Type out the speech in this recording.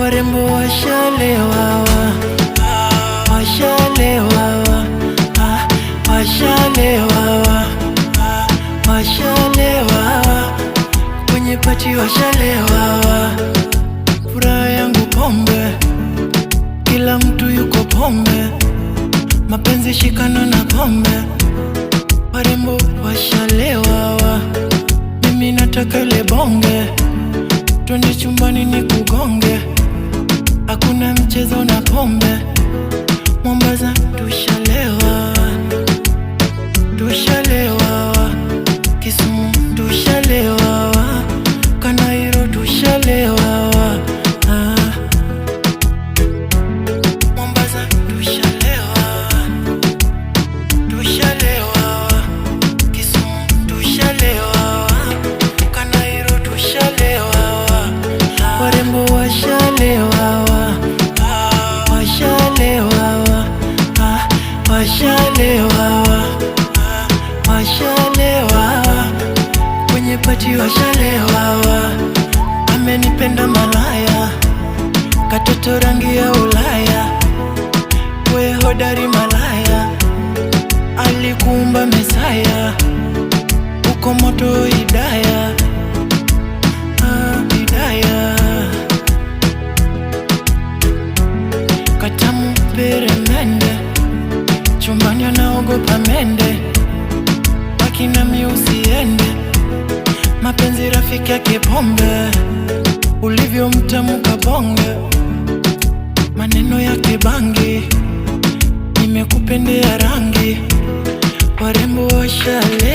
warembo washalewa, washalewa, washalewa, washalewa, kwenye pati washalewa. Furaha yangu pombe, kila mtu yuko pombe, mapenzi shikana na pombe, warembo washalewa. Mimi nataka ile bonge, twende chumbani ni kugonge, hakuna mchezo na pombe. Mombasa tushalewa, tushalewa, Kisumu tushalewa, Kanairo tushalewa, Mombasa tushalewa, tushalewa, Kisumu tushalewa, Kanairo tushalewa, warembo washalewa, washalewa, washalewa, washalewa, kwenye pati washalewa. Amenipenda malaya, katoto rangi ya Ulaya, we hodari malaya, alikuumba Mesaya, uko moto Hidaya, Hidaya, katamu peremende, chumbani anaogopa mende, wakina miusiende, mapenzi rafiki yake pombe, ulivyo mtamu kabonge, maneno yake bangi, nimekupendea rangi, warembo washale